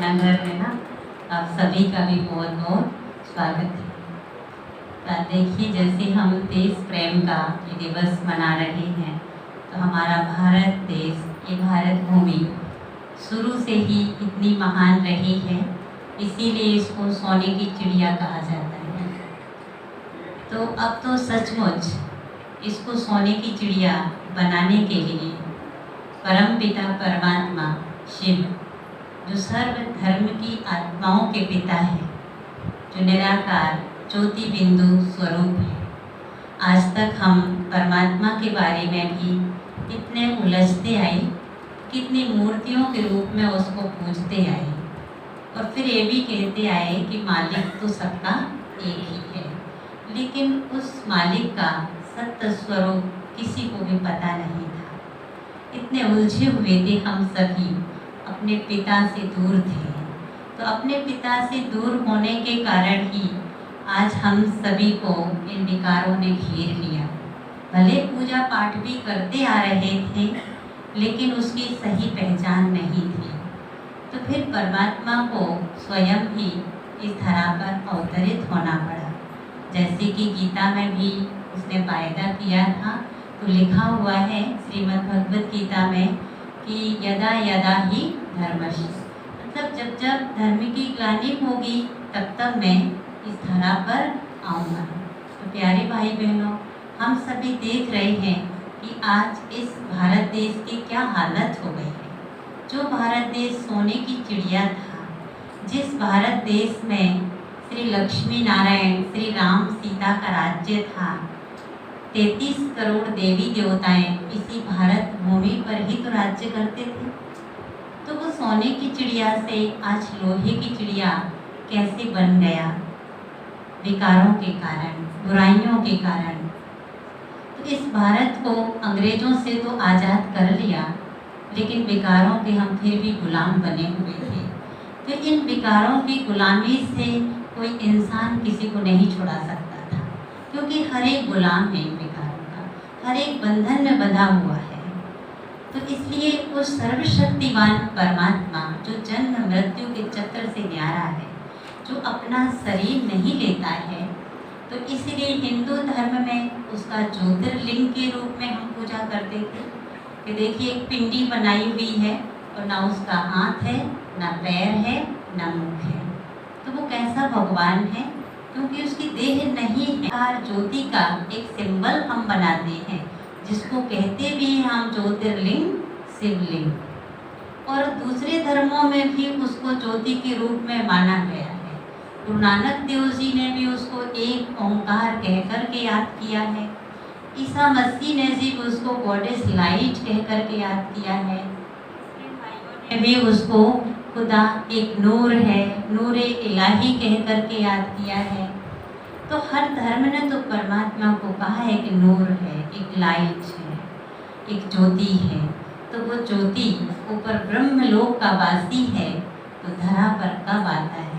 जयनगर में ना आप सभी का भी बहुत बहुत स्वागत है। तो देखिए, जैसे हम देश प्रेम का ये दिवस मना रहे हैं, तो हमारा भारत देश, ये भारत भूमि शुरू से ही इतनी महान रही है, इसीलिए इसको सोने की चिड़िया कहा जाता है। तो अब तो सचमुच इसको सोने की चिड़िया बनाने के लिए परम पिता परमात्मा शिव, जो सर्व धर्म की आत्माओं के पिता है, जो निराकार ज्योति बिंदु स्वरूप है, आज तक हम परमात्मा के बारे में भी इतने उलझते आए, कितनी मूर्तियों के रूप में उसको पूजते आए और फिर ये भी कहते आए कि मालिक तो सबका एक ही है, लेकिन उस मालिक का सत्य स्वरूप किसी को भी पता नहीं था। इतने उलझे हुए थे हम सभी, अपने पिता से दूर थे। तो अपने पिता से दूर होने के कारण ही आज हम सभी को इन विकारों ने घेर लिया। भले पूजा पाठ भी करते आ रहे थे, लेकिन उसकी सही पहचान नहीं थी। तो फिर परमात्मा को स्वयं ही इस धरा पर अवतरित होना पड़ा। जैसे कि गीता में भी उसने वायदा किया था, तो लिखा हुआ है श्रीमद् भगवत गीता में कि यदा यदा ही धर्मस्य, मतलब जब जब धर्म की ग्लानि होगी तब तब मैं इस धरा पर आऊँगा। तो प्यारे भाई बहनों, हम सभी देख रहे हैं कि आज इस भारत देश की क्या हालत हो गई है। जो भारत देश सोने की चिड़िया था, जिस भारत देश में श्री लक्ष्मी नारायण, श्री राम सीता का राज्य था, 33 करोड़ देवी देवताएं इसी भारत भूमि पर ही तो राज्य करते थे। तो वो सोने की चिड़िया से आज लोहे की चिड़िया कैसे बन गया? विकारों के कारण, बुराइयों के कारण। तो इस भारत को अंग्रेजों से तो आज़ाद कर लिया, लेकिन विकारों के हम फिर भी गुलाम बने हुए थे। तो इन विकारों की गुलामी से कोई इंसान किसी को नहीं छुड़ा सकता था, क्योंकि हर एक गुलाम है इन विकारों का, हर एक बंधन में बंधा हुआ है। तो इसलिए वो सर्वशक्तिवान परमात्मा, जो जन्म मृत्यु के चक्र से न्यारा है, जो अपना शरीर नहीं लेता है, तो इसलिए हिंदू धर्म में उसका ज्योतिर्लिंग के रूप में हम पूजा करते थे। कि देखिए, एक पिंडी बनाई हुई है और ना उसका हाथ है, ना पैर है, ना मुख है। तो वो कैसा भगवान है? क्योंकि उसकी देह नहीं है। ज्योति का एक सिंबल हम बनाते हैं, जिसको कहते भी हैं हम ज्योतिर्लिंग, शिवलिंग। और दूसरे धर्मों में भी उसको ज्योति के रूप में माना गया है। गुरु नानक देव जी ने भी उसको एक ओंकार कहकर के याद किया है। ईसा मसीह ने जी उसको गॉडेस लाइट कहकर के याद किया है। ने भी उसको खुदा एक नूर है, नूरे इलाही कह करके याद किया है। तो हर धर्म ने तो परमात्मा को कहा है कि नूर है, एक लाइट है, एक ज्योति है। तो वो ज्योति ऊपर ब्रह्मलोक का वासी है, तो धरा पर कब आता है?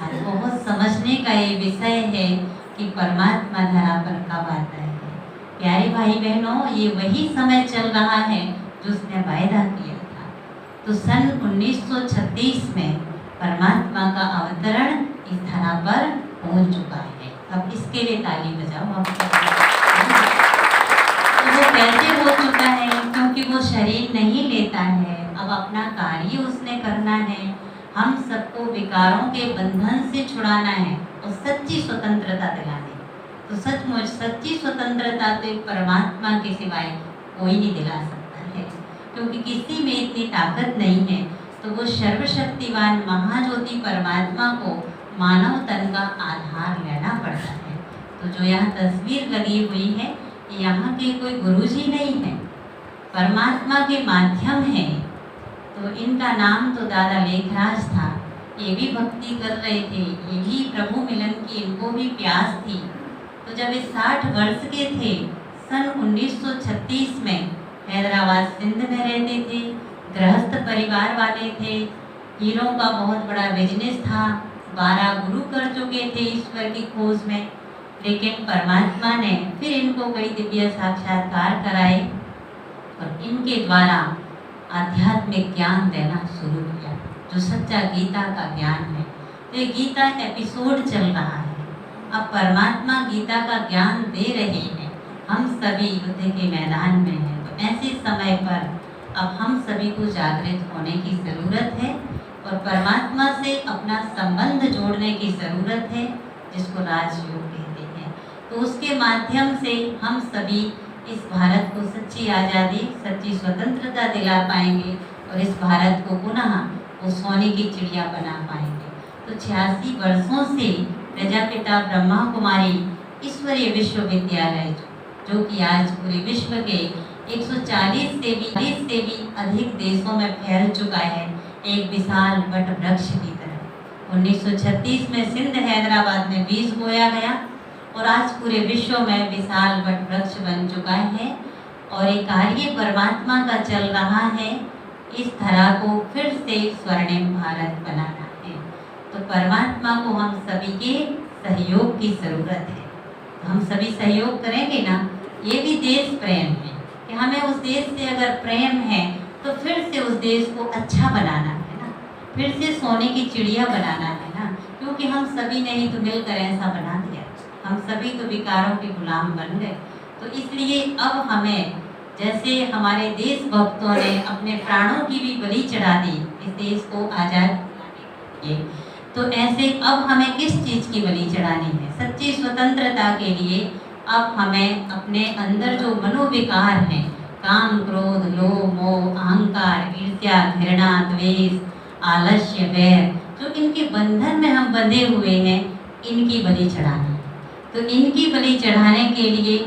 आज बहुत समझने का ये विषय है कि परमात्मा धरा पर कब आता है। प्यारे भाई बहनों, ये वही समय चल रहा है जो उसने वायदा किया। तो सन 1936 में परमात्मा का अवतरण इस धरा पर हो चुका है। अब इसके लिए ताली बजाओ आप। तो वो कैसे हो चुका है? क्योंकि वो शरीर नहीं लेता है, अब अपना कार्य उसने करना है। हम सबको विकारों के बंधन से छुड़ाना है और सच्ची स्वतंत्रता दिलानी। तो सचमुच सच्ची स्वतंत्रता तो परमात्मा के सिवाय कोई नहीं दिला सकता है, क्योंकि किसी में इतनी ताकत नहीं है। तो वो सर्वशक्तिवान महाज्योति परमात्मा को मानव तन का आधार लेना पड़ता है। तो जो यहाँ तस्वीर लगी हुई है, यहाँ के कोई गुरुजी नहीं है, परमात्मा के माध्यम है। तो इनका नाम तो दादा लेखराज था। ये भी भक्ति कर रहे थे, ये भी प्रभु मिलन की इनको भी प्यास थी। तो जब ये 60 वर्ष के थे, सन 1936 में हैदराबाद सिंध में रहते थे, गृहस्थ परिवार वाले थे, हीरों का बहुत बड़ा बिजनेस था, 12 गुरु कर चुके थे ईश्वर की खोज में। लेकिन परमात्मा ने फिर इनको कई दिव्य साक्षात्कार कराए और इनके द्वारा आध्यात्मिक ज्ञान देना शुरू किया। जो सच्चा गीता का ज्ञान है। तो ये गीता एपिसोड चल रहा है। अब परमात्मा गीता का ज्ञान दे रहे हैं, हम सभी युद्ध के मैदान में हैं। तो ऐसे समय पर अब हम सभी को जागृत होने की ज़रूरत है और परमात्मा से अपना संबंध जोड़ने की ज़रूरत है, जिसको राजयोग कहते हैं। तो उसके माध्यम से हम सभी इस भारत को सच्ची आज़ादी, सच्ची स्वतंत्रता दिला पाएंगे और इस भारत को पुनः वो सोने की चिड़िया बना पाएंगे। तो 86 वर्षों से प्रजापिता ब्रह्मा कुमारी ईश्वरीय विश्वविद्यालय, जो कि आज पूरे विश्व के 140 से भी अधिक देशों में फैल चुका है, एक विशाल वट वृक्ष की तरह। 1936 में सिंध हैदराबाद में बीज बोया गया और आज पूरे विश्व में विशाल वट वृक्ष बन चुका है। और एक कार्य परमात्मा का चल रहा है, इस धरा को फिर से स्वर्णिम भारत बनाना है। तो परमात्मा को हम सभी के सहयोग की ज़रूरत है। तो हम सभी सहयोग करेंगे ना। ये भी देश प्रेम है कि हमें उस देश से अगर प्रेम है तो फिर से उस देश को अच्छा बनाना है ना, फिर से सोने की चिड़िया बनाना है ना। क्योंकि हम सभी ने ही तो मिलकर ऐसा बना दिया, हम सभी तो विकारों के गुलाम बन गए। तो इसलिए अब हमें, जैसे हमारे देशभक्तों ने अपने प्राणों की भी बलि चढ़ा दी इस देश को आज़ाद कराने के लिए, तो ऐसे अब हमें किस चीज़ की बलि चढ़ानी है? सच्ची स्वतंत्रता के लिए अब हमें अपने अंदर जो मनोविकार हैं, काम, क्रोध, लोभ, मोह, अहंकार, ईर्ष्या, घृणा, द्वेष, आलस्य, वैर, जो इनके बंधन में हम बंधे हुए हैं, इनकी बलि चढ़ानी। तो इनकी बलि चढ़ाने के लिए